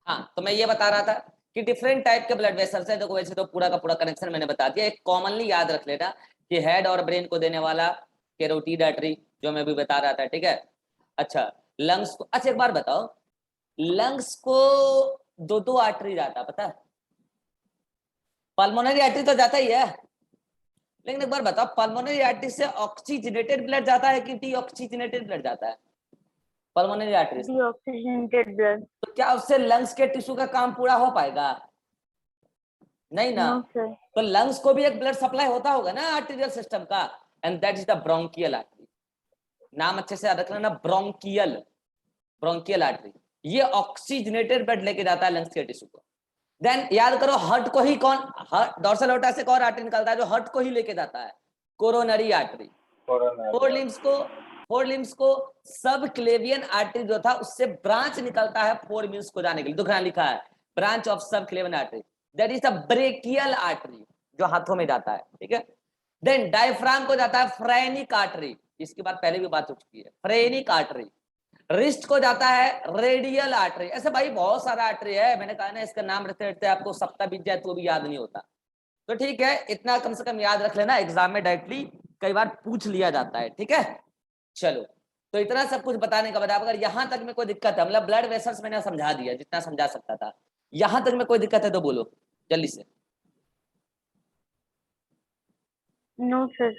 हाँ, तो मैं ये बता रहा था कि डिफरेंट टाइप के ब्लड वेसल्स है। देखो वैसे तो पूरा का पूरा कनेक्शन मैंने बता दिया, एक कॉमनली याद रख लेना कि हेड और ब्रेन को देने वाला कैरोटीड आर्टरी, जो मैं अभी बता रहा था, ठीक है। अच्छा, लंग्स को, अच्छा एक बार बताओ, लंग्स को दो दो आर्टरी जाता है, पता है? पल्मोनरी आर्टरी तो जाता ही है, लेकिन एक बार बताओ, पल्मोनरी आर्टरी से ऑक्सीजनेटेड ब्लड जाता है कि डीऑक्सीजनेटेड ब्लड जाता है? पल्मोनरी आर्टरी से डीऑक्सीजनेटेड ब्लड। तो क्या उससे लंग्स के टिश्यू का काम पूरा हो पाएगा? नहीं ना। No sir. तो लंग्स को भी एक ब्लड सप्लाई होता होगा ना आर्टेरियल सिस्टम का, and that is the bronchial artery. नाम अच्छे से याद रखना ना, ब्रोंकियल, ब्रोंकियल आर्टरी। ये ऑक्सीजनेटेड ब्लड लेके जाता है लंग्स के टिश्यू को। देन याद करो, हार्ट को ही कौन, हार्ट डोर्सल एओर्टा से कौन आर्टरी निकलता है जो हार्ट को ही लेके जाता है? Coronary artery. फोर लिम्स को सब क्लेवियन आर्टरी जो था उससे ब्रांच निकलता है फोर लिम्स को जाने के लिए, दुखना लिखा है ब्रांच ऑफ सब क्लेवियन artery, that is the brachial artery जो हाथों में जाता है, ठीक है। देन डायफ्राम को जाता है फ्रेनिक आर्टरी, इसके बाद पहले भी बात हो चुकी है, फ्रेनिक आर्टरी। रिस्ट को जाता है रेडियल आर्टरी। ऐसे भाई बहुत सारा आर्टरी है, मैंने कहा ना इसका नाम रखते रखते आपको सप्ताह बीत जाए तो भी याद नहीं होता। तो ठीक है, इतना कम से कम याद रख लेना, एग्जाम में डायरेक्टली कई बार पूछ लिया जाता है, ठीक है। चलो, तो इतना सब कुछ बताने के बाद अगर यहां तक में कोई दिक्कत है, मतलब ब्लड वेसल्स मैंने समझा दिया जितना समझा सकता था, यहां तक में कोई दिक्कत है तो बोलो जल्दी से। No sir.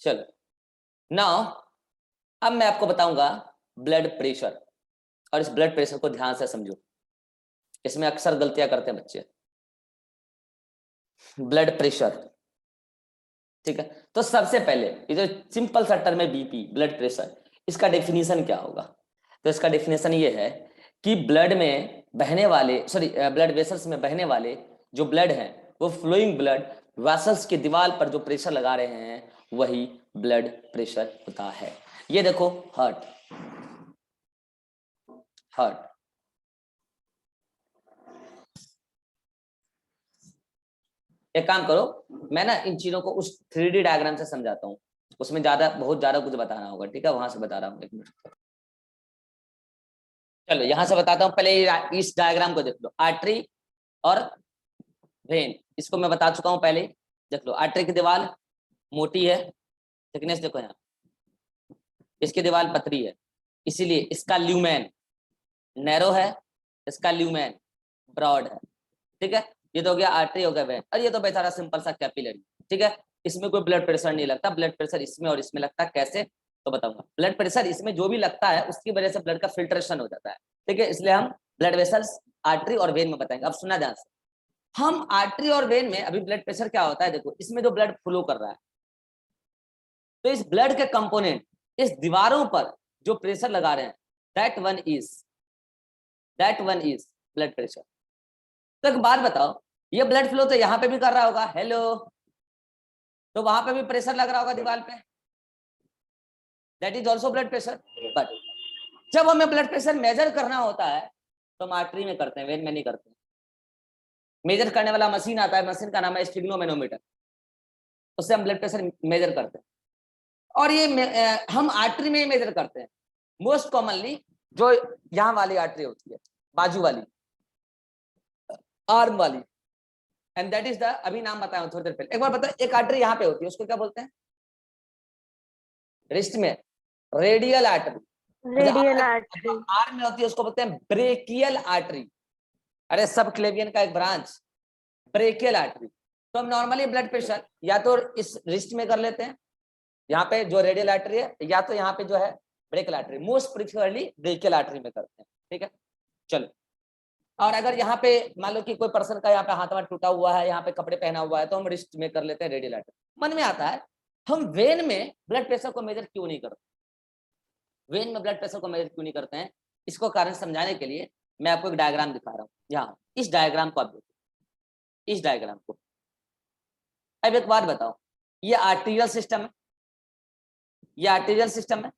चलो, नाउ अब मैं आपको बताऊंगा ब्लड प्रेशर, और इस ब्लड प्रेशर को ध्यान से समझो, इसमें अक्सर गलतियां करते हैं बच्चे। ब्लड प्रेशर, ठीक है। तो सबसे पहले ये जो सिंपल सा टर्म है बीपी, ब्लड प्रेशर, इसका डेफिनेशन क्या होगा? तो इसका डेफिनेशन ये है कि ब्लड में बहने वाले, सॉरी ब्लड वेसल्स में बहने वाले जो ब्लड हैं, वो फ्लोइंग ब्लड वेसल्स की दीवार पर जो प्रेशर लगा रहे हैं वही ब्लड प्रेशर होता है। ये देखो, हार्ट, हार्ट, एक काम करो, मैं ना इन चीजों को उस 3D डायग्राम से समझाता हूँ, उसमें बहुत ज्यादा कुछ बताना होगा, ठीक है, वहां से बता रहा हूँ, एक मिनट। चलो यहां से बताता हूँ, पहले इस डायग्राम को देख लो, आर्टरी और वेन, इसको मैं बता चुका हूँ पहले। देख लो, आर्टरी की दीवार मोटी है, थिकनेस देखो यहाँ, इसकी दीवार पतली है, इसीलिए इसका ल्यूमेन नैरो है, इसका ल्यूमेन ब्रॉड है, ठीक है। ये तो हो गया आर्टरी, हो गया वेन, और ये तो बेचारा सिंपल सा कैपिलरी, ठीक है। इसमें कोई ब्लड प्रेशर नहीं लगता, ब्लड प्रेशर इसमें और इसमें लगता है, कैसे तो बताऊंगा। ब्लड प्रेशर इसमें जो भी लगता है उसकी वजह से ब्लड का फिल्ट्रेशन हो जाता है, ठीक है, इसलिए हम ब्लड वेसल्स आर्टरी और वेन में बताएंगे। अब सुना ध्यान से, हम आर्टरी और वेन में अभी ब्लड प्रेशर क्या होता है, देखो इसमें जो ब्लड फ्लो कर रहा है, तो इस ब्लड के कंपोनेंट इस दीवारों पर जो प्रेशर लगा रहे हैं, that one is blood pressure. तो एक बात बताओ, ये ब्लड फ्लो तो यहाँ पे भी कर रहा होगा, हेलो, तो वहां पे भी प्रेशर लग रहा होगा दीवार पे, that is also blood pressure. But जब हमें ब्लड प्रेशर मेजर करना होता है तो हम आर्टरी में करते हैं, वेन में नहीं करते। मेजर करने वाला मशीन आता है, मशीन का नाम है स्फिग्नोमेनोमीटर, उससे हम ब्लड प्रेशर मेजर करते हैं, और ये हम आर्टरी में ही मेजर करते हैं मोस्ट कॉमनली, जो यहाँ वाली आर्टरी होती है, बाजू वाली, आर्म वाली, एंड दैट इज द, अभी नाम बताया थोड़ी देर पहले। एक बार बताओ, एक आर्टरी यहाँ पे होती है उसको क्या बोलते हैं रिस्ट में? Radial artery. Radial artery. Arm में होती है उसको बोलते हैं ब्रेकियल आर्टरी। अरे सब क्लेवियन का एक ब्रांच, ब्रेकियल आर्टरी। तो हम नॉर्मली ब्लड प्रेशर या तो इस रिस्ट में कर लेते हैं, यहाँ पे जो रेडियल आर्टरी है, या तो यहाँ पे जो है brachial artery, most preferably brachial artery में करते हैं, ठीक है। चलो, और अगर यहाँ पे मान लो कि कोई पर्सन का यहाँ पे हाथ में टूटा हुआ है, यहाँ पे कपड़े पहना हुआ है, तो हम रिस्ट में कर लेते हैं रेडियल आर्टरी। मन में आता है, हम वेन में ब्लड प्रेशर को मेजर क्यों नहीं करते? वेन में ब्लड प्रेशर को मेजर क्यों नहीं करते हैं, इसको कारण समझाने के लिए मैं आपको एक डायग्राम दिखा रहा हूँ। यहाँ इस डायग्राम को आप देखो, इस डायग्राम को। अब एक बात बताओ, ये आर्टीरियल सिस्टम है, ये आर्टीरियल सिस्टम है,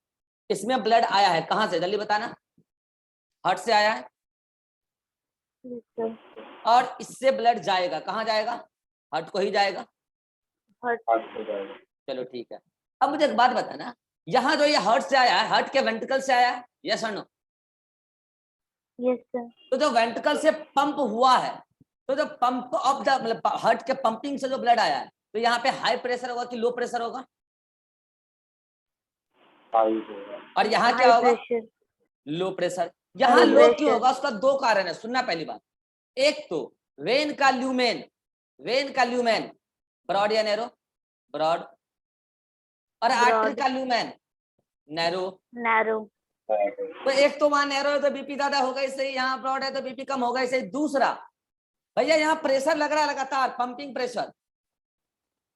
इसमें ब्लड आया है कहां से, जल्दी बताना। हार्ट से आया है, और इससे ब्लड जाएगा कहां जाएगा? हार्ट को ही जाएगा। चलो ठीक है, अब मुझे एक बात बताना, यहाँ जो ये हार्ट से आया है, हार्ट के वेंट्रिकल से आया है, यस और नो? Yes, sir. तो जो वेंट्रिकल से पंप हुआ है, तो जो पंप ऑफ द मतलब हार्ट के पंपिंग से जो ब्लड आया है, तो यहाँ पे हाई प्रेशर होगा कि लो प्रेशर होगा? और यहाँ High क्या होगा? pressure. Low pressure. यहाँ Low लो क्यों pressure. होगा? उसका दो कारण है, सुनना पहली बात। एक तो वेन का ल्यूमेन ब्रॉड या नैरो? ब्रॉड। और आर्टरी Broad. का ल्यूमेन नैरो। Narrow. तो एक तो वहां नैरो है तो बीपी ज्यादा होगा, इससे यहाँ ब्रॉड है तो बीपी कम होगा, इससे। दूसरा, भैया यहाँ प्रेशर लग रहा है लगातार, पंपिंग प्रेशर,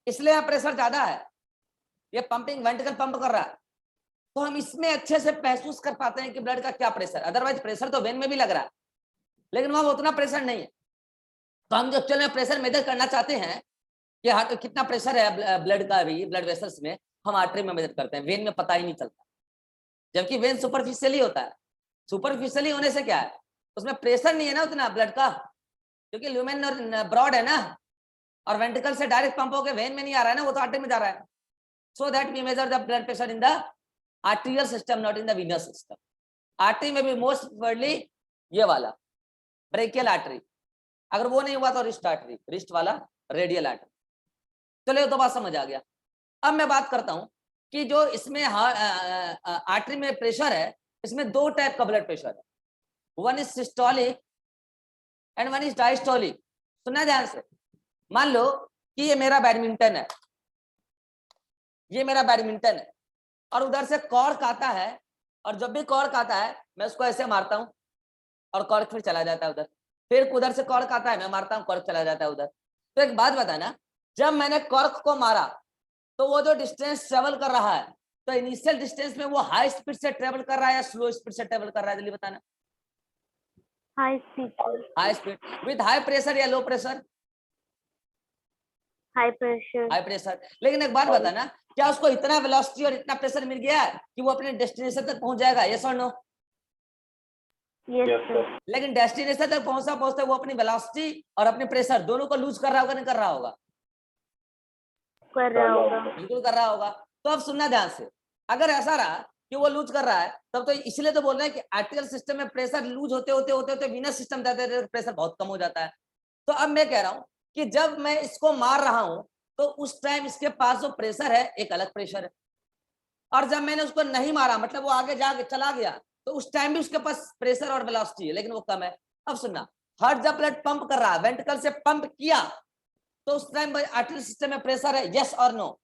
इसलिए यहाँ प्रेशर ज्यादा है, ये पंपिंग वेंट्रिकल पंप कर रहा है, तो हम इसमें अच्छे से महसूस कर पाते हैं कि ब्लड का क्या प्रेशर। अदरवाइज प्रेशर तो वेन में भी लग रहा है, लेकिन वहां उतना प्रेशर नहीं है। तो हम जो एक्चुअल में प्रेशर मेजर करना चाहते हैं कि हार्ट कितना प्रेशर है ब्लड का, भी ब्लड वेसल्स में, हम आर्टरी में मेजर करते हैं, वेन में पता ही नहीं चलता। जबकि वेन सुपरफिशियली होता है। सुपरफिशियली होने से क्या है, उसमें प्रेशर नहीं है ना उतना ब्लड का, क्योंकि ल्यूमेन ब्रॉड है ना, और वेंट्रिकल से डायरेक्ट पंप होकर वेन में नहीं आ रहा है ना, वो तो आर्टरी में जा रहा है। So that we measure the blood pressure in the arterial system, not in the venous system. Artery में भी मोस्ट प्रिफर्डली ये वाला ब्रेकियल आर्टरी, अगर वो नहीं हुआ तो रिस्ट आर्टरी, रिस्ट वाला रेडियल आर्टरी। चलो ये तो बात समझ आ गया। अब मैं बात करता हूं कि जो इसमें आर्टरी में प्रेशर है, इसमें दो टाइप का ब्लड प्रेशर है, one is systolic and one is diastolic. सुनना ध्यान से। मान लो कि ये मेरा बैडमिंटन है, ये मेरा बैडमिंटन है, और उधर से कॉर्क आता है, और जब भी कॉर्क आता है मैं उसको ऐसे मारता हूं और कॉर्क फिर चला जाता है उधर, फिर उधर से कॉर्क आता है, मैं मारता हूं, कॉर्क चला जाता है उधर। तो एक बात बताना, जब मैंने कॉर्क को मारा तो वो जो डिस्टेंस ट्रेवल कर रहा है, तो इनिशियल डिस्टेंस में वो हाई स्पीड से ट्रेवल कर रहा है या स्लो स्पीड से ट्रेवल कर रहा है, जल्दी बताना। High speed. High speed with high pressure या low pressure? High pressure. High pressure. लेकिन एक बात बताना, क्या उसको इतना वेलोसिटी और इतना प्रेशर मिल गया है कि वो अपने डेस्टिनेशन तक पहुंच जाएगा? यस और नो? Yes, sir. लेकिन डेस्टिनेशन तक पहुंचते वो अपनी वेलोसिटी और अपने प्रेशर दोनों को लूज कर रहा होगा, नहीं कर रहा होगा? कर रहा होगा। बिल्कुल कर रहा होगा। तो अब सुनना ध्यान से, अगर ऐसा रहा कि वो लूज कर रहा है, तब तो इसलिए तो बोल रहे हैं कि आर्टेरियल सिस्टम में प्रेशर लूज होते होते होते होते वीनस सिस्टम जाते प्रेशर बहुत कम हो जाता है। तो अब मैं कह रहा हूं कि जब मैं इसको मार रहा हूं तो उस टाइम इसके पास जो प्रेशर है एक अलग प्रेशर है, और जब मैंने उसको नहीं मारा, मतलब वो आगे जाके चला गया, तो उस टाइम भी उसके पास प्रेशर और वेलोसिटी है, लेकिन वो कम है। अब सुनना, हार्ट जब ब्लड पंप कर रहा है, वेंट्रिकल से पंप किया, तो उस टाइम आर्टेरियल सिस्टम में प्रेशर है, यस और नो?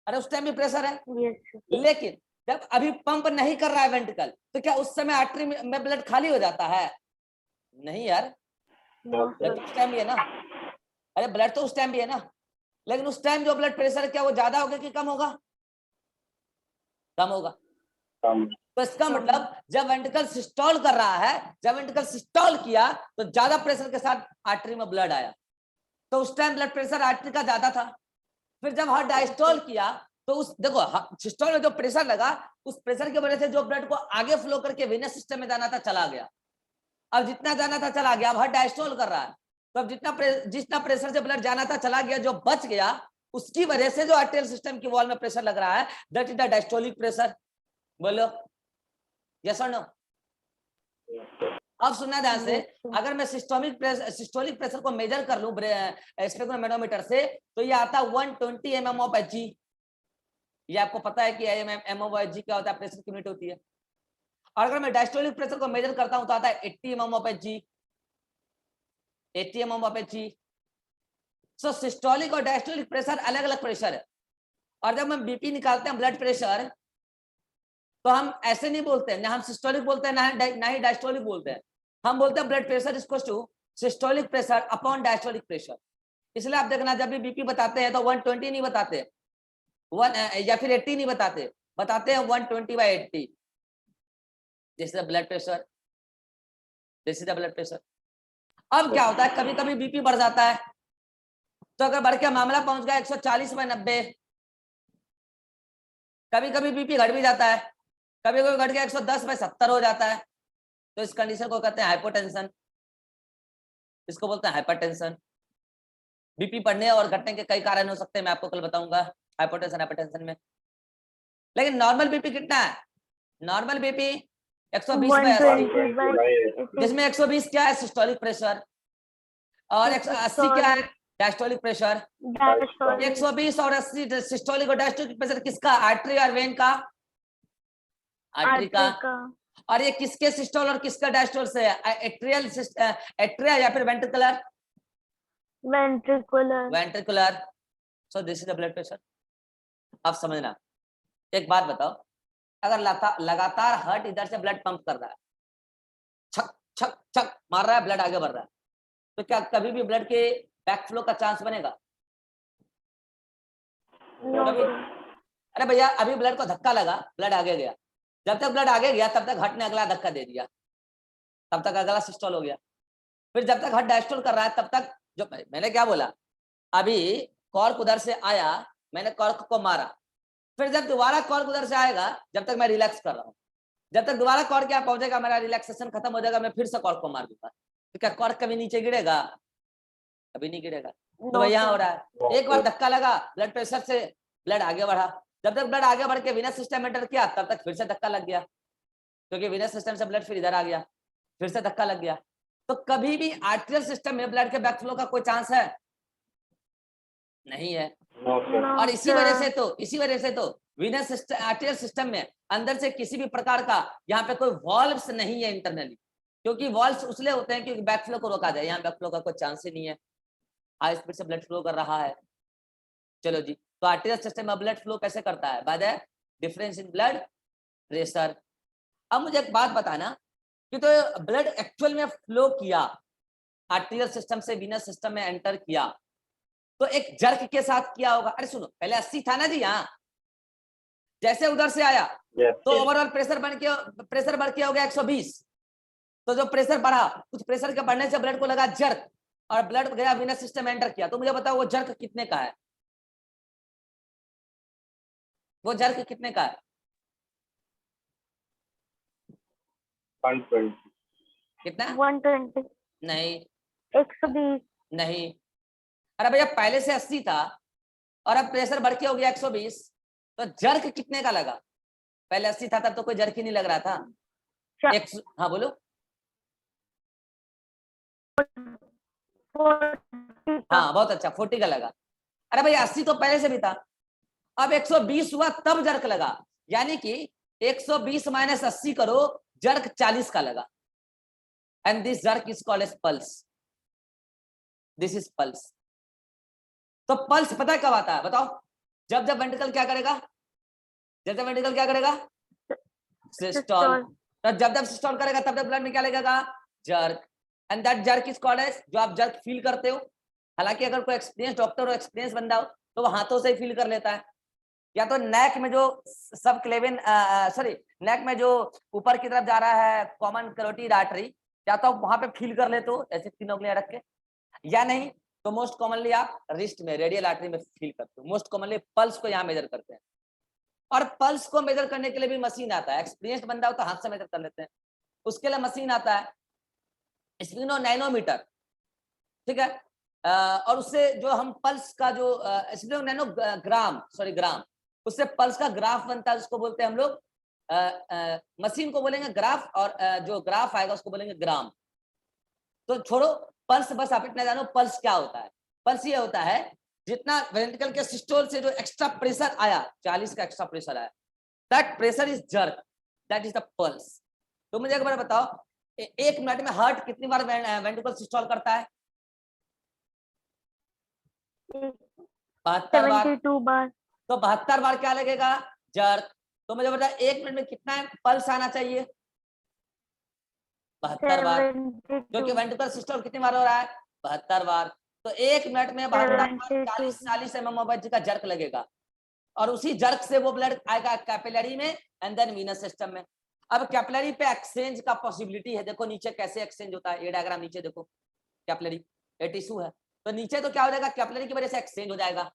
अरे उस टाइम भी प्रेशर है। Yes, sir. लेकिन जब अभी पंप नहीं कर रहा है वेंट्रिकल, तो क्या उस समय आर्टरी में ब्लड खाली हो जाता है? नहीं यार, No, ब्लड sir. तो उस टाइम भी है ना। अरे ब्लड तो उस टाइम भी है ना, लेकिन उस टाइम जो ब्लड प्रेशर है, क्या वो ज्यादा होगा कि कम होगा? कम होगा। तो इसका मतलब जब वेंट्रिकल सिस्टोल कर रहा है, जब वेंट्रिकल सिस्टोल किया तो ज्यादा प्रेशर के साथ आर्टरी में ब्लड आया, तो उस टाइम ब्लड प्रेशर आर्टरी का ज्यादा था। फिर जब हार्ट डायस्टोल किया, तो उस देखो सिस्टोल में जो प्रेशर लगा, उस प्रेशर की वजह से जो ब्लड को आगे फ्लो करके वेनस सिस्टम में जाना था चला गया। अब जितना जाना था चला गया, अब हार्ट डायस्टोल कर रहा है, तो अब जितना प्रेशर से ब्लड जाना था चला गया, जो बच गया उसकी वजह से जो आर्टेरियल सिस्टम की वॉल में प्रेशर लग रहा है, that is the diastolic pressure. बोलो यस और नो? अब सुनना ध्यान से, अगर मैं सिस्टोलिक प्रेशर को मेजर कर लूं स्पेक्ट्रोमेनोमीटर से, तो ये आता 120 mm ऑफ Hg। ये आपको पता है कि mm ऑफ Hg क्या होता है, प्रेशर की यूनिट होती है। और अगर मैं डायस्टोलिक प्रेशर को मेजर करता हूं तो आता है 80 mm of Hg, 80 mm of Hg। So systolic और डायस्टोलिक प्रेशर अलग अलग प्रेशर है। और जब हम बीपी निकालते हैं, ब्लड प्रेशर, तो हम ऐसे नहीं बोलते हैं, ना हम सिस्टोलिक बोलते हैं ना ही डायस्टोलिक बोलते हैं। हम बोलते हैं blood pressure equal to systolic pressure upon diastolic pressure. इसलिए आप देखना, जब भी बीपी बताते हैं तो 120 नहीं बताते, या फिर 80 नहीं बताते, बताते हैं 120/80। This is the blood pressure, this is the blood pressure. अब क्या होता है, कभी कभी बीपी बढ़ जाता है, तो अगर बढ़ के मामला पहुंच गया 140/90, कभी कभी बीपी घट भी जाता है, कभी कभी घट के 110/70 हो जाता है, तो इस कंडीशन को कहते हैं हाइपोटेंशन, इसको बोलते हैं हाइपरटेंशन। बीपी बढ़ने और घटने के कई कारण हो सकते हैं, मैं आपको कल बताऊंगा हाइपोटेंशन में। लेकिन नॉर्मल बीपी कितना है? नॉर्मल बीपी 120/80, 120/80 जिसमें 120 क्या है सिस्टोलिक प्रेशर और 180 क्या है डायस्टोलिक प्रेशर। डायस्टोलिक 120 और 80 सिस्टोलिक और डायस्टोलिक प्रेशर किसका, आर्टरी और वेन का, आर्टरी का। और ये किसके सिस्टोल और किसका डायस्टोल से है, एट्रियल एट्रिया या फिर ventricular, ventricular. Ventricular. So this is the blood pressure. अब समझना, एक बात बताओ, अगर लगातार हार्ट इधर से ब्लड पंप कर रहा है, छक छक छक मार रहा है, ब्लड आगे बढ़ रहा है, तो क्या कभी भी ब्लड के बैक फ्लो का चांस बनेगा? कभी? अरे भैया अभी ब्लड को धक्का लगा, ब्लड आगे गया, जब तक ब्लड आगे गया तब तक हार्ट ने अगला धक्का दे दिया, तब तक अगला सिस्टोल हो गया। फिर जब तक हार्ट डायस्टोल कर रहा है तब तक, जो मैंने क्या बोला, अभी कॉर्क उधर से आया, मैंने कॉर्क को मारा, फिर जब दोबारा कॉर्क उधर से आएगा, जब तक मैं रिलैक्स कर रहा हूँ, जब तक दोबारा कॉर्क क्या पहुंचेगा, मेरा रिलैक्सेशन खत्म हो जाएगा, मैं फिर से कॉर्क को मार दूंगा, तो क्या कॉर्क कभी नीचे गिरेगा? कभी नहीं गिरेगा। तो वही यहाँ हो रहा है, एक बार धक्का लगा, ब्लड प्रेशर से ब्लड आगे बढ़ा, जब तक ब्लड आगे बढ़ के वीनस सिस्टम एंटर किया तब तक फिर से धक्का लग गया, क्योंकि वीनस सिस्टम से ब्लड फिर इधर आ गया, फिर से धक्का लग गया। तो कभी भी आर्टेरियल सिस्टम में ब्लड के बैकफ्लो का कोई चांस है? नहीं है। और इसी वजह से तो वीनस आर्टेरियल सिस्टम में अंदर से किसी भी प्रकार का यहाँ पे कोई वॉल्व्स नहीं है इंटरनली, क्योंकि वॉल्व्स उसलिए होते हैं क्योंकि बैकफ्लो को रोका जाए, यहाँ बैकफ्लो का कोई चांस ही नहीं है, हाई स्पीड से ब्लड फ्लो कर रहा है। चलो जी, तो आर्टेरियल सिस्टम में ब्लड फ्लो कैसे करता है? By the difference in blood pressure. अब मुझे एक बात बताना कि तो ब्लड एक्चुअल में फ्लो किया, आर्टेरियल सिस्टम से वीनस सिस्टम में एंटर किया, तो एक जर्क के साथ किया होगा। अरे सुनो, पहले 80 था ना जी, यहाँ जैसे उधर से आया तो ओवरऑल प्रेशर बढ़ के हो गया 120, तो जो प्रेशर बढ़ा, कुछ प्रेशर के बढ़ने से ब्लड को लगा जर्क, और ब्लड गया वीनस सिस्टम एंटर किया, तो मुझे बताओ वो जर्क कितने का है? वो जर्क कितने का है? 120। कितना? 120। नहीं 120। नहीं, अरे भैया पहले से 80 था और अब प्रेशर बढ़ के हो गया 120, तो जर्क कितने का लगा? पहले 80 था तब तो कोई जर्क ही नहीं लग रहा था। हाँ बोलो। 40 हाँ बहुत अच्छा, 40 का लगा। अरे भैया 80 तो पहले से भी था, अब 120 हुआ तब जर्क लगा, यानी कि 120 माइनस 80 करो, जर्क 40 का लगा, and this jerk is called as pulse. This is pulse. तो पल्स पता है कब आता है बताओ? जब जब वेंट्रिकल क्या करेगा, जब जब वेंट्रिकल क्या करेगा, सिस्टोल। तो जब जब सिस्टोल करेगा तब तक ब्लड में क्या लगेगा, jerk, and that jerk is called as, जो आप जर्क फील करते हो, हालांकि अगर कोई एक्सपीरियंस डॉक्टर हो, एक्सपीरियंस बंदा हो, तो वो हाथों से ही फील कर लेता है, या तो नेक में जो सब क्लेविन सॉरी नेक में जो ऊपर की तरफ जा रहा है कॉमन कैरोटिड आर्टरी, या तो वहां पे फील कर लेते हो ऐसे तीन उंगलियां रख के, या नहीं तो मोस्ट कॉमनली आप रिस्ट में रेडियल आर्टरी में फील करते हो। मोस्ट कॉमनली पल्स को यहाँ मेजर करते हैं, और पल्स को मेजर करने के लिए भी मशीन आता है, एक्सपीरियंस्ड बंदा हो तो हाथ से मेजर कर लेते हैं, उसके लिए मशीन आता है स्पिनो नैनोमीटर, ठीक है, और उससे जो हम पल्स का जो स्पिनो नैनो ग्राम, सॉरी ग्राम, उससे पल्स का ग्राफ बनता है, उसको बोलते हैं हम लोग, मशीन को बोलेंगे ग्राफ, और जो ग्राफ आएगा उसको बोलेंगे ग्राम। तो छोड़ो पल्स, बस आप इतना जानो पल्स क्या होता है। पल्स ये होता है जितना वेंट्रिकल के सिस्टोल से जो एक्स्ट्रा प्रेशर आया, 40 का एक्स्ट्रा प्रेशर आया, that pressure is jerk, that is the pulse. तो मुझे एक बार बताओ, एक मिनट में हार्ट कितनी बार वेंट्रिकल सिस्टोल करता है? 72 बार। 72 बार। तो 72 बार क्या लगेगा, जर्क। तो मुझे बता एक मिनट में कितना पल्स आना चाहिए? 72 बार, 72। क्योंकि वेंट्रिकल सिस्टोल कितनी बार हो रहा है, 72 बार। तो एक मिनट में 72 बार 40 mm का जर्क लगेगा, और उसी जर्क से वो ब्लड आएगा कैपिलरी में एंड देन वीनस सिस्टम में। अब कैपिलरी पे एक्सचेंज का पॉसिबिलिटी है, देखो नीचे कैसे एक्सचेंज होता है, ये डायग्राम नीचे देखो, कैपिलरी ये टिश्यू है, तो नीचे तो क्या हो जाएगा, कैपिलरी की वजह से एक्सचेंज हो जाएगा,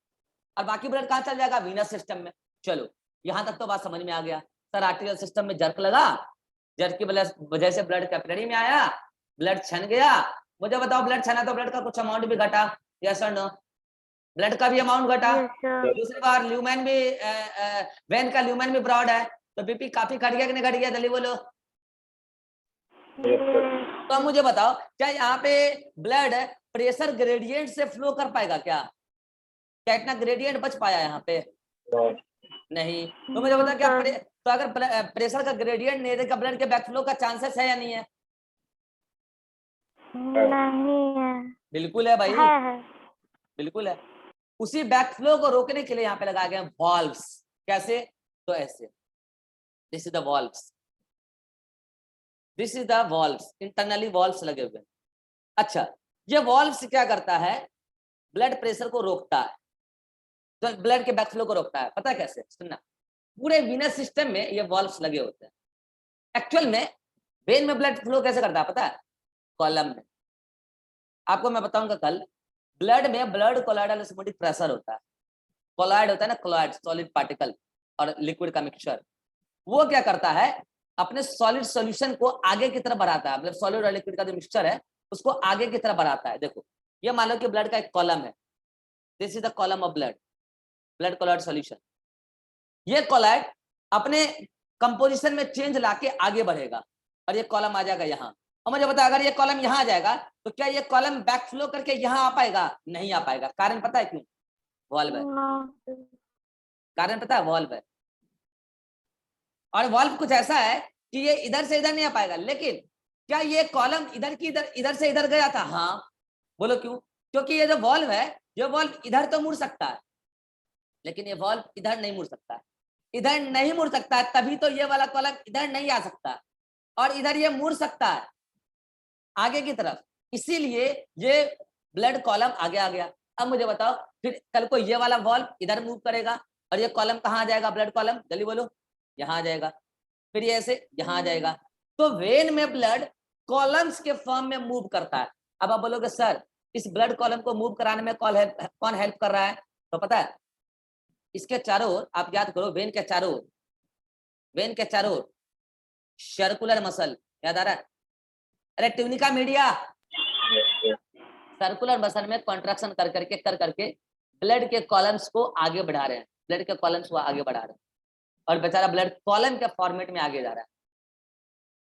और बाकी ब्लड कहाँ चल जाएगा, वीनस सिस्टम में। चलो यहां तक तो बात समझ में आ गया। सर आर्टेरियल सिस्टम में जर्क लगा, जर्क की वजह से ब्लड कैपिलरी में आया, ब्लड छन गया। मुझे बताओ ब्लड छना तो ब्लड का कुछ अमाउंट भी घटा, यस और नो? ब्लड का भी अमाउंट घटा। दूसरी बार ल्यूमेन भी वेन का ल्यूमेन भी ब्रॉड है, तो बीपी काफी घट गया कि नहीं घट गया, जल्दी बोलो। Yes, sir. तो अब मुझे बताओ, क्या यहाँ पे ब्लड प्रेशर ग्रेडियंट से फ्लो कर पाएगा क्या? क्या इतना ग्रेडियंट बच पाया यहाँ पे? No. नहीं। तो मुझे बता, क्या No, sir. तो अगर प्रेशर का ग्रेडियंट नहीं रहेगा, ब्लड के बैकफ्लो का चांसेस है या नहीं है? नहीं है। बिल्कुल है भाई, है। बिल्कुल है। उसी बैकफ्लो को रोकने के लिए यहाँ पे लगाए गए वॉल्व्स। कैसे? तो ऐसे, this is the valves, this is the valves, internally valves लगे हुए हैं। अच्छा, ये वॉल्व्स क्या करता है? ब्लड प्रेशर को रोकता है, तो ब्लड के बैकफ्लो को रोकता है। पता है कैसे? सुनना, पूरे वीनस सिस्टम में ये वॉल्व्स लगे होते हैं। एक्चुअल में वेन में ब्लड फ्लो कैसे करता है पता है? कॉलम में। आपको मैं बताऊंगा कल, ब्लड में ब्लड कोलॉइडल ऑस्मोटिक प्रेशर होता है। कोलॉइड होता है ना, कोलॉइड सॉलिड पार्टिकल और लिक्विड का मिक्सचर। वो क्या करता है? अपने सॉलिड सॉल्यूशन को आगे की तरफ बढ़ाता है, मतलब सॉलिड और लिक्विड का जो मिक्सचर है उसको आगे की तरफ बढ़ाता है। देखो, ये मान लो कि ब्लड का एक कॉलम है, this is the column of blood, blood colloid solution. ये कोलॉइड अपने कंपोजिशन में चेंज लाके आगे बढ़ेगा और ये कॉलम आ जाएगा यहाँ। और मुझे बता, अगर ये कॉलम यहाँ आ जाएगा तो क्या ये कॉलम बैक फ्लो करके यहाँ आ पाएगा? नहीं आ पाएगा। कारण पता है क्यों? वॉल्व है। No. कारण पता है? वॉल्व है। और वॉल्व कुछ ऐसा है कि ये इधर से इधर नहीं आ पाएगा। लेकिन क्या ये कॉलम इधर की इधर से इधर गया था? हाँ। बोलो क्यों? क्योंकि ये जो वॉल्व है, ये वॉल्व इधर तो मुड़ सकता है, लेकिन ये वॉल्व इधर नहीं मुड़ सकता है। इधर नहीं मुड़ सकता है, तभी तो ये वाला कॉलम इधर नहीं आ सकता, और इधर ये मुड़ सकता है आगे की तरफ। इसीलिए ये ब्लड कॉलम आगे आ गया। अब मुझे बताओ, फिर कल को ये वाला वॉल्व इधर मूव करेगा और ये कॉलम कहाँ आ जाएगा? ब्लड कॉलम, जल्दी बोलो। यहाँ आ जाएगा। फिर ये ऐसे यहाँ आ जाएगा। तो वेन में ब्लड कॉलम्स के फॉर्म में मूव करता है। अब आप बोलोगे सर, इस ब्लड कॉलम को मूव कराने में कौन हेल्प कर रहा है? तो पता है, इसके चारों ओर आप याद करो, वेन के चारों ओर, वेन के चारों ओर सर्कुलर मसल, याद आ रहा है? अरे ट्यूनिका मीडिया, सर्कुलर मसल में कॉन्ट्रैक्शन कर करके ब्लड के कॉलम्स को आगे बढ़ा रहे हैं, ब्लड के कॉलम्स को आगे बढ़ा रहे हैं, और बेचारा ब्लड कॉलम के फॉर्मेट में आगे जा रहा है।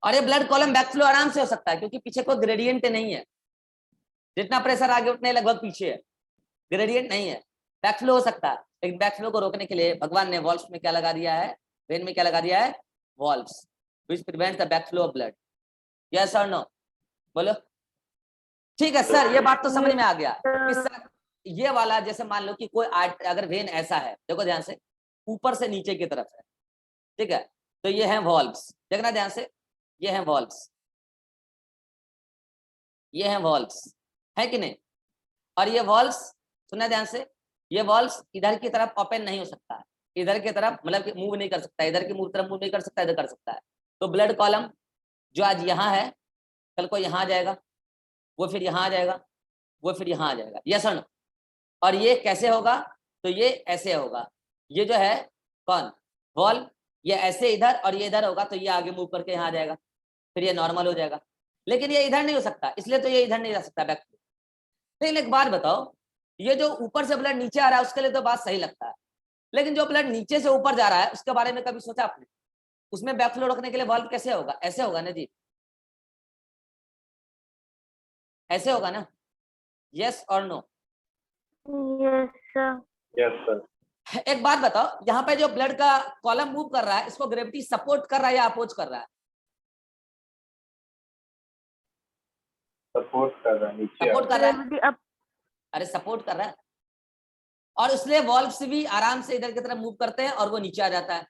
और ये ब्लड कॉलम बैकफ्लो आराम से हो सकता है, क्योंकि पीछे कोई ग्रेडियंट नहीं है। जितना प्रेशर आगे उतने लगभग पीछे है, ग्रेडियंट नहीं है, बैकफ्लो हो सकता है। लेकिन बैकफ्लो को रोकने के लिए भगवान ने वॉल्व्स में क्या लगा दिया है? वेन में क्या लगा दिया है? Valves, which prevents the backflow of blood. Yes और नो? बोलो। ठीक है सर, ये बात तो समझ में आ गया कि सर ये वाला, जैसे मान लो कि कोई अगर वेन ऐसा है, देखो ध्यान से, ऊपर से नीचे की तरफ है, ठीक है? तो ये है वॉल्व्स, देखना ध्यान से, ये है वॉल्व्स, ये है वॉल्व्स, है कि नहीं? और ये वॉल्व्स, सुनना ध्यान से, ये वॉल्व्स इधर की तरफ ओपन नहीं हो सकता है, इधर की तरफ मतलब कि मूव नहीं कर सकता, इधर की तरफ मूव नहीं कर सकता, इधर कर सकता है। तो ब्लड कॉलम जो आज यहाँ है, कल को यहाँ आ जाएगा, वो फिर यहाँ आ जाएगा, वो फिर यहाँ आ जाएगा। यस और नो? और ये कैसे होगा? तो ये ऐसे होगा, ये जो है कौन? वॉल्व, ये ऐसे इधर और ये इधर होगा, तो ये आगे मूव करके यहाँ आ जाएगा, फिर ये नॉर्मल हो जाएगा। लेकिन ये इधर नहीं हो सकता, इसलिए तो ये इधर नहीं जा सकता बैक। लेकिन एक बात बताओ, ये जो ऊपर से ब्लड नीचे आ रहा है उसके लिए तो बात सही लगता है, लेकिन जो ब्लड नीचे से ऊपर जा रहा है उसके बारे में कभी सोचा आपने? उसमें बैकफ्लो रोकने के लिए वॉल्व कैसे होगा? ऐसे होगा ना जी, ऐसे होगा ना? यस और no? Yes, sir. Yes, sir. एक बात बताओ, यहाँ पे जो ब्लड का कॉलम मूव कर रहा है, इसको ग्रेविटी सपोर्ट कर रहा है या अपोज कर रहा है? सपोर्ट कर रहा है, नीचे सपोर्ट कर रहा है। Gravity up. अरे सपोर्ट कर रहा है, और इसलिए वॉल्व्स भी आराम से इधर की तरफ मूव करते हैं और वो नीचे आ जाता है।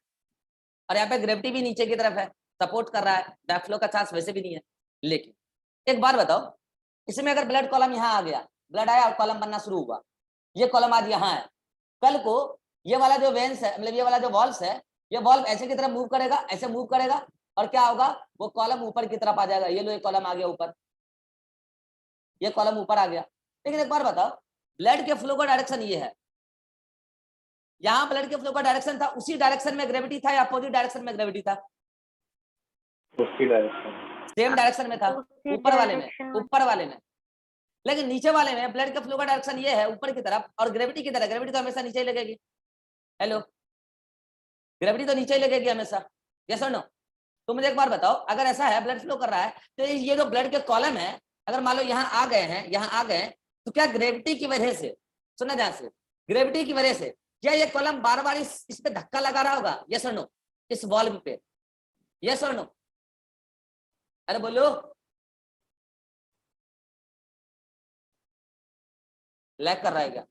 और यहाँ पे ग्रेविटी भी नीचे की तरफ है, सपोर्ट कर रहा है, बैकफ्लो का चांस वैसे भी नहीं है। लेकिन एक बात बताओ, इसमें अगर ब्लड कॉलम यहाँ आ गया, ब्लड आया और कॉलम बनना शुरू हुआ, ये कॉलम आज यहाँ है, कल को ये वाला जो वेन्स है, मतलब ये वाला जो वॉल्व्स है, ये वॉल्व ऐसे की तरफ मूव करेगा, ऐसे मूव करेगा, और क्या होगा? वो कॉलम ऊपर की तरफ आ जाएगा। ये लो, ये कॉलम आ गया ऊपर, ये कॉलम ऊपर आ गया। लेकिन एक बार बताओ, ब्लड के फ्लो का डायरेक्शन ये है, यहाँ ब्लड के फ्लो का डायरेक्शन था, उसी डायरेक्शन में ग्रेविटी था या अपोजिट डायरेक्शन में ग्रेविटी था? उसी डायरेक्शन, सेम डायरेक्शन में था, उसी ऊपर वाले में, direction में। ऊपर वाले में। लेकिन नीचे वाले में ब्लड के फ्लो का डायरेक्शन ये है, ऊपर की तरफ, और ग्रेविटी की तरह, ग्रेविटी तो हमेशा नीचे ही लगेगी। हेलो, ग्रेविटी तो नीचे ही लगेगी हमेशा, यस और नो? तो मुझे एक बार बताओ, अगर ऐसा है ब्लड फ्लो कर रहा है, तो ये जो ब्लड के कॉलम है, अगर मान लो यहाँ आ गए हैं, यहाँ आ गए, तो क्या ग्रेविटी की वजह से, सुना ध्यान से, ग्रेविटी की वजह से क्या ये कॉलम बार बार इस पे धक्का लगा रहा होगा? यस और नो? इस वॉल्व पे, यस और नो? अरे बोलो, लैग कर रहा है क्या?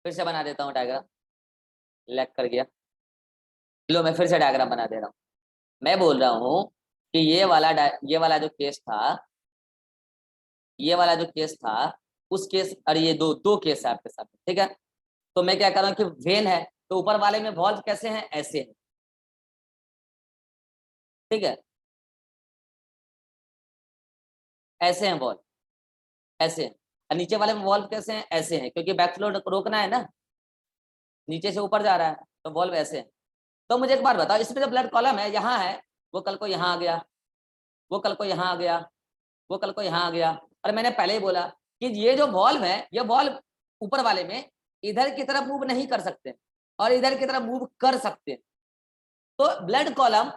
फिर से बना देता हूँ डायग्राम, लैग कर गया। लो मैं फिर से डायग्राम बना दे रहा हूँ। मैं बोल रहा हूँ कि ये वाला जो केस था, ये वाला जो केस था, उस केस, और ये दो केस है आपके सामने, ठीक है? तो मैं क्या कर रहा हूँ कि वेन है, तो ऊपर वाले में वॉल्व कैसे हैं? ऐसे हैं, ठीक है? ऐसे हैं वॉल्व, ऐसे हैं। और नीचे वाले में वॉल्व कैसे हैं? ऐसे हैं, क्योंकि बैकफ्लो रोकना है ना, नीचे से ऊपर जा रहा है, तो वॉल्व ऐसे हैं। तो मुझे एक बार बताओ, इसमें जो ब्लड कॉलम है यहाँ है, वो कल को यहाँ आ गया, वो कल को यहाँ आ गया, वो कल को यहाँ आ गया। और मैंने पहले ही बोला कि ये जो वॉल्व है, ये वॉल्व ऊपर वाले में इधर की तरफ मूव नहीं कर सकते और इधर की तरफ मूव कर सकते। तो ब्लड कॉलम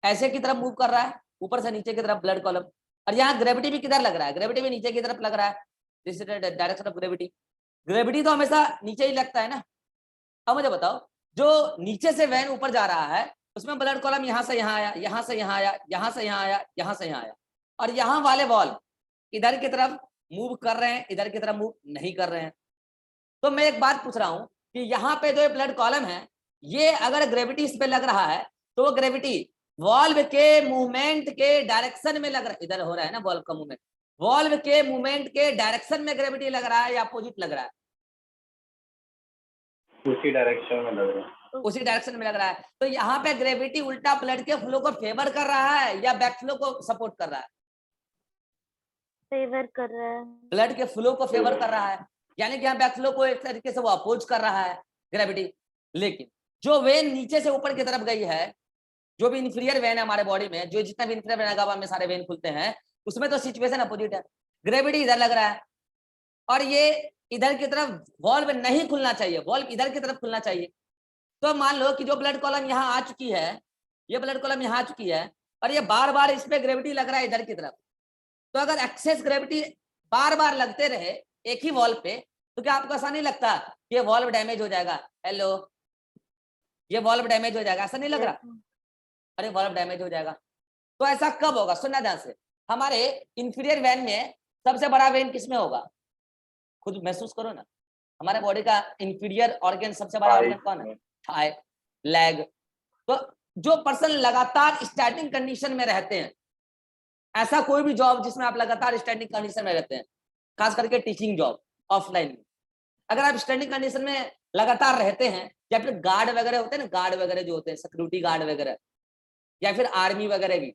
ऐसे की तरफ मूव कर रहा है, ऊपर से नीचे की तरफ ब्लड कॉलम। और यहाँ ग्रेविटी भी किधर लग रहा है? ग्रेविटी भी नीचे की तरफ लग रहा है, this is direction of gravity. Gravity तो हमेशा नीचे ही लगता है ना। अब मुझे बताओ, जो नीचे से वैन ऊपर जा रहा है, उसमें ब्लड कॉलम यहाँ से यहाँ आया, यहाँ से यहाँ आया, यहाँ से यहाँ आया, यहाँ से यहाँ आया, और यहाँ वाले वॉल्व इधर की तरफ मूव कर रहे हैं, इधर की तरफ मूव नहीं कर रहे हैं। तो मैं एक बात पूछ रहा हूं कि यहाँ पे जो ब्लड कॉलम है, ये अगर ग्रेविटी इस पे लग रहा है, तो वो ग्रेविटी वॉल्व के मूवमेंट के डायरेक्शन में लग रहा है, इधर हो रहा है ना वॉल्व का मूवमेंट, वॉल्व के मूवमेंट के डायरेक्शन में ग्रेविटी लग रहा है या अपोजिट लग रहा है? उसी डायरेक्शन में लग रहा है, उसी डायरेक्शन में लग रहा है। तो यहाँ पे ग्रेविटी उल्टा ब्लड के फ्लो को फेवर कर रहा है या बैक फ्लो को सपोर्ट कर रहा है? फेवर कर रहा है। ब्लड के फ्लो को फेवर कर रहा है, यानी कि यहाँ बैक फ्लो को एक तरीके से वो अपोज कर रहा है ग्रेविटी। लेकिन जो वेन नीचे से ऊपर की तरफ गई है, जो भी इंफीरियर वेन है हमारे बॉडी में, जो जितना भी इंफीरियर वेन है में सारे वेन खुलते हैं, उसमें तो सिचुएशन अपोजिट है। ग्रेविटी इधर लग रहा है और ये इधर की तरफ वॉल्व नहीं खुलना चाहिए, वॉल्व इधर की तरफ खुलना चाहिए। तो मान लो कि जो ब्लड कॉलम यहाँ आ चुकी है, ये ब्लड कॉलम यहाँ आ चुकी है, और ये बार बार इस पे ग्रेविटी लग रहा है इधर की तरफ। तो अगर एक्सेस ग्रेविटी बार बार लगते रहे एक ही वॉल्व पे, तो क्या आपको ऐसा नहीं लगता कि ये वॉल्व डैमेज हो जाएगा? हेलो, ये वॉल्व डैमेज हो जाएगा, ऐसा नहीं लग रहा? अरे वॉल्व डैमेज हो जाएगा। तो ऐसा कब होगा? सुनना ध्यान से, हमारे इंफीरियर वेन में सबसे बड़ा वेन किसमें होगा? खुद महसूस करो ना, हमारे बॉडी का इंफीरियर ऑर्गन सबसे बड़ा ऑर्गन कौन है? Thigh, leg. तो जो पर्सन लगातार स्टैटिक कंडीशन में रहते हैं, ऐसा कोई भी जॉब जिसमें आप लगातार स्टैटिक कंडीशन में रहते हैं, खास करके टीचिंग जॉब ऑफलाइन में, अगर आप स्टैटिक कंडीशन में लगातार रहते हैं, या फिर गार्ड वगैरह होते हैं ना, गार्ड वगैरह जो होते हैं, सिक्योरिटी गार्ड वगैरह, या फिर आर्मी वगैरह भी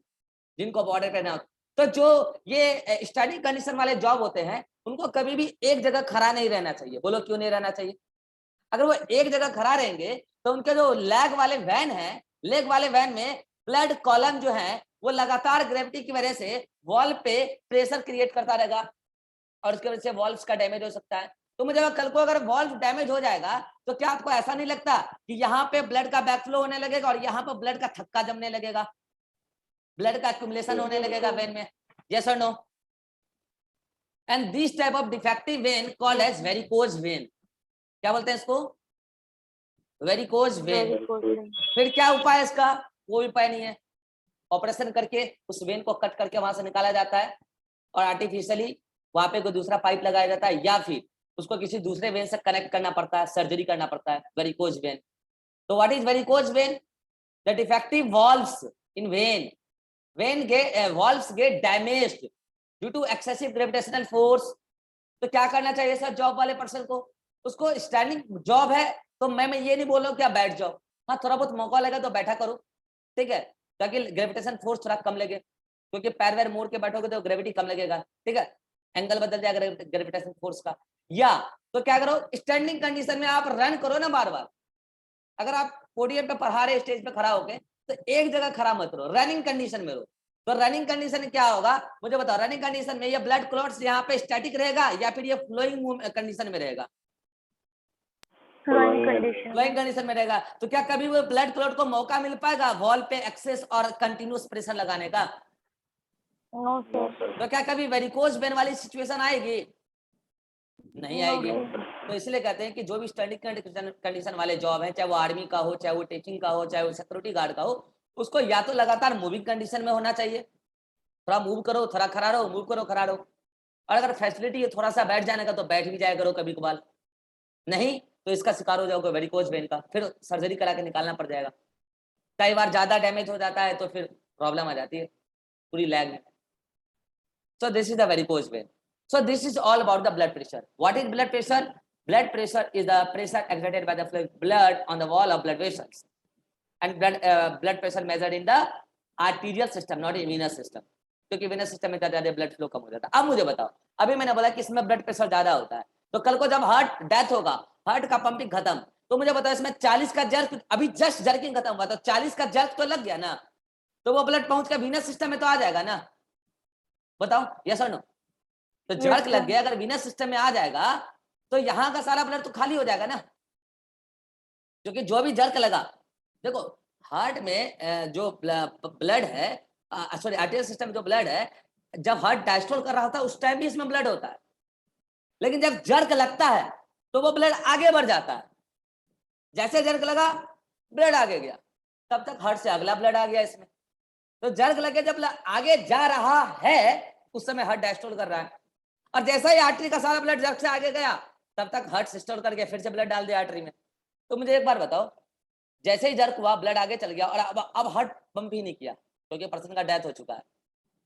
जिनको बॉर्डर पे ना, तो जो ये स्टैटिक कंडीशन वाले जॉब होते हैं, उनको कभी भी एक जगह खड़ा नहीं रहना चाहिए। बोलो क्यों नहीं रहना चाहिए? अगर वो एक जगह खड़ा रहेंगे तो उनके जो लेग वाले वैन है, लेग वाले वैन में ब्लड कॉलम जो है वो लगातार ग्रेविटी की वजह से वॉल्व पे प्रेशर क्रिएट करता रहेगा, और उसकी वजह से वॉल्व्स का डैमेज हो सकता है। तो मुझे कल को अगर वॉल्व डैमेज हो जाएगा, तो क्या आपको ऐसा नहीं लगता कि यहाँ पे ब्लड का बैकफ्लो होने लगेगा और यहाँ पे ब्लड का थक्का जमने लगेगा, ब्लड का एक्यूमुलेशन होने लगेगा वेन में? यस और no? And this type of defective vein called as varicose vein. क्या बोलते हैं इसको? Varicose vein. फिर क्या उपाय है इसका? कोई उपाय नहीं है। ऑपरेशन करके उस वेन को कट करके वहां से निकाला जाता है और आर्टिफिशियली वहां पे कोई दूसरा पाइप लगाया जाता है, या फिर उसको किसी दूसरे वेन से कनेक्ट करना पड़ता है, सर्जरी करना पड़ता है, वेरिकोज वेन। तो what is varicose vein? The defective valves in when, valves get damaged due to excessive gravitational force। तो क्या करना चाहिए सर जॉब वाले पर्सन को? उसको स्टैंडिंग जॉब है तो मैं ये नहीं बोल रहा हूँ क्या बैठ जाओ, हाँ थोड़ा बहुत मौका लगा तो बैठा करो, ठीक है, ताकि ग्रेविटेशन फोर्स थोड़ा कम लगे, क्योंकि पैर वैर मोड़ के बैठोगे तो ग्रेविटी कम लगेगा, ठीक है, एंगल बदल जाएगा ग्रेविटेशन फोर्स का। या तो क्या करो, स्टैंडिंग कंडीशन में आप रन करो ना बार बार। अगर आप पोडियम पे पढ़ा रहे, स्टेज पे खड़ा होके, तो एक जगह खड़ा मत रहो, रनिंग कंडीशन में रहो। तो रनिंग कंडीशन में क्या होगा मुझे बताओ, रनिंग कंडीशन में ये ब्लड क्लॉट्स यहाँ पे स्टैटिक रहेगा या फिर ये फ्लोइंग कंडीशन में रहेगा? फ्लोइंग कंडीशन फ्लोइंग कंडीशन में रहेगा। तो क्या कभी वो ब्लड क्लॉट को मौका मिल पाएगा वॉल पे एक्सेस और कंटिन्यूस प्रेशर लगाने का? नो सर तो क्या कभी वेरिकोज वेन वाली सिचुएशन आएगी? नहीं नो आएगी। सर तो इसलिए कहते हैं कि जो भी स्टैटिक कंडीशन वाले जॉब है, चाहे वो आर्मी का हो, चाहे वो टीचिंग का हो, चाहे वो सिक्योरिटी गार्ड का हो, उसको या तो लगातार मूविंग कंडीशन में होना चाहिए, थोड़ा मूव करो थोड़ा खड़ा रहो, मूव करो खड़ा रहो, और अगर फैसिलिटी है थोड़ा सा बैठ जाने का तो बैठ भी जाया करो कभी कभार, नहीं तो इसका शिकार हो जाओगे वेरिकोज वेन का, फिर सर्जरी करा के निकालना पड़ जाएगा। कई बार ज्यादा डैमेज हो जाता है तो फिर प्रॉब्लम आ जाती है पूरी लैग में। So this is the varicose vein. So this is all about the blood pressure. What is blood pressure? Blood pressure is the pressure exerted by the blood on the wall of blood vessels, and blood pressure measured in the arterial system, not in venous system. क्योंकि venous system में ज्यादा blood flow कम हो जाता है। अब मुझे बताओ, अभी मैंने बोला कि इसमें ब्लड प्रेशर ज्यादा होता है, तो कल को जब हार्ट डेथ होगा, हार्ट का पंपिंग खत्म, तो मुझे बताओ इसमें 40 का जर्क, अभी जस्ट जर्किंग खत्म हुआ तो 40 का जर्क तो लग गया ना, तो वो ब्लड पहुंच कर वीनस सिस्टम में तो आ जाएगा ना, बताओ यस और नो? तो जर्क लग गया, अगर वीनस सिस्टम में आ जाएगा तो यहाँ का सारा ब्लड तो खाली हो जाएगा ना, क्योंकि जो भी जर्क लगा, देखो हार्ट में जो ब्लड है, सॉरी आर्टेरियल सिस्टम में जो ब्लड है, जब हार्ट डायस्टोल कर रहा होता है उस टाइम भी इसमें ब्लड होता है, लेकिन जब जर्क लगता है तो वो ब्लड आगे बढ़ जाता है, जैसे जर्क लगा ब्लड आगे गया, तब तक हार्ट से अगला ब्लड आ गया इसमें, तो जर्क लगे जब आगे जा रहा है उस समय हार्ट डायस्टोल कर रहा है, और जैसा ही आर्टरी का सारा ब्लड जर्क से आगे गया तब तक हार्ट सिस्टोल करके फिर से ब्लड डाल दिया आर्टरी में। तो मुझे एक बार बताओ, जैसे ही जर्क हुआ ब्लड आगे चल गया और अब हार्ट पंप ही नहीं किया क्योंकि पर्सन का डेथ हो चुका है,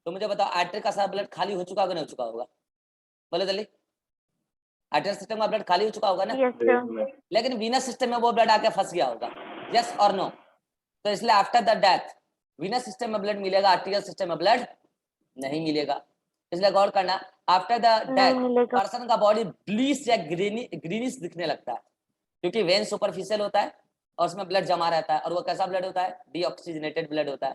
तो मुझे बताओ आर्टरी का सारा ब्लड खाली हो चुका होगा नहीं हो चुका होगा? बोले जल्दी, आर्टरी सिस्टम का ब्लड खाली हो चुका होगा ना, यस सर लेकिन वीनस सिस्टम में वो ब्लड आके फंस गया होगा, यस और नो? तो इसलिए after the death venous system में ब्लड मिलेगा, आर्टेरियल सिस्टम में ब्लड नहीं मिलेगा। इसलिए गौर करना, आफ्टर द डेथ पर्सन का बॉडी ब्लूइश या ग्रीनिश दिखने लगता है, क्योंकि वेन सुपरफिशियल होता है और उसमें ब्लड जमा रहता है, और वो कैसा ब्लड होता है? डीऑक्सीजनेटेड ब्लड होता है,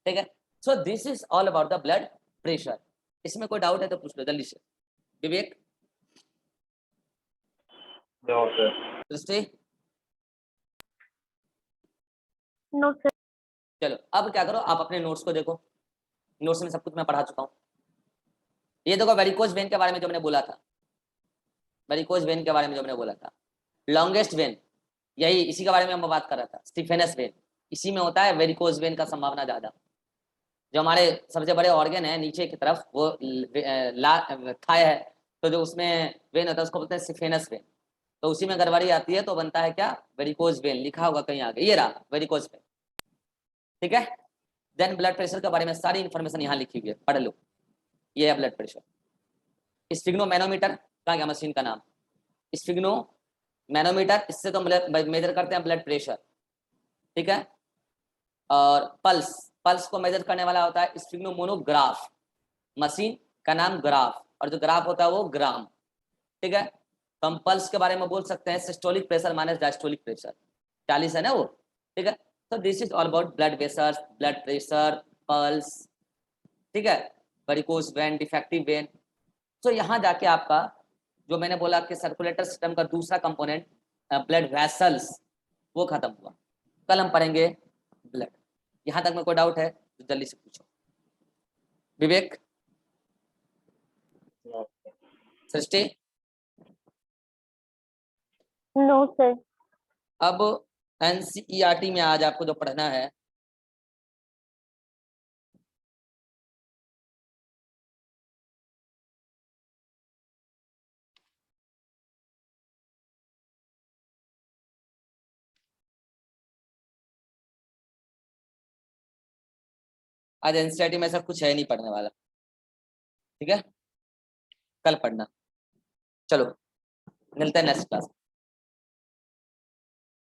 ठीक है। So this is all about the blood pressure. इसमें कोई डाउट है तो पूछ लो जल्दी से। विवेक, दृष्टि, नो सर चलो अब क्या करो, आप अपने नोट्स को देखो, नोट्स में सब कुछ मैं पढ़ा चुका हूँ। ये देखो वेरिकोज वेन के बारे में जो मैंने बोला था, वेरिकोज वेन के बारे में जो मैंने बोला था, लॉन्गेस्ट वेन यही, इसी के बारे में मैं बात कर रहा था, स्टीफेनस वेन, इसी में होता है वेरिकोज वेन का संभावना ज्यादा। जो हमारे सबसे बड़े ऑर्गन है नीचे की तरफ वो थाई है, तो जो उसमें वेन होता है उसको बोलते हैं स्टीफेनस वेन, तो उसी में गड़बड़ी आती है तो बनता है क्या? वेरिकोज वेन, लिखा होगा कहीं आगे, ये रहा वेरिकोज वेन, ठीक है। देन ब्लड प्रेशर के बारे में सारी इंफॉर्मेशन यहाँ लिखी हुई है, पढ़ लो। ये है ब्लड प्रेशर। स्फिग्नोमैनोमीटर कहाँ गया मशीन का नाम? स्फिग्नोमैनोमीटर, इससे तो मेजर करते हैं ब्लड प्रेशर, ठीक है। और पल्स, पल्स को मेजर करने वाला होता है स्फिग्नोमोनोग्राफ, मशीन का नाम ग्राफ, और जो ग्राफ होता है वो ग्राम, ठीक है। तो हम पल्स के बारे में बोल सकते हैं systolic pressure minus diastolic pressure, 40 है ना वो, ठीक है। तो this is all about blood vessels, blood pressure, pulse, ठीक है, वेरिकोज वेन, डिफेक्टिव वेन। तो यहाँ जाके आपका जो मैंने बोला कि सर्कुलेटर सिस्टम का दूसरा कंपोनेंट ब्लड वेसल्स वो खत्म हुआ। कल हम पढ़ेंगे ब्लड। यहाँ तक में कोई डाउट है तो जल्दी से पूछो। विवेक, सृष्टि, नो सर अब एनसीईआरटी में आज आपको जो पढ़ना है, आज एनसीईआरटी में ऐसा कुछ है नहीं पढ़ने वाला, ठीक है, कल पढ़ना। चलो मिलते हैं नेक्स्ट क्लास।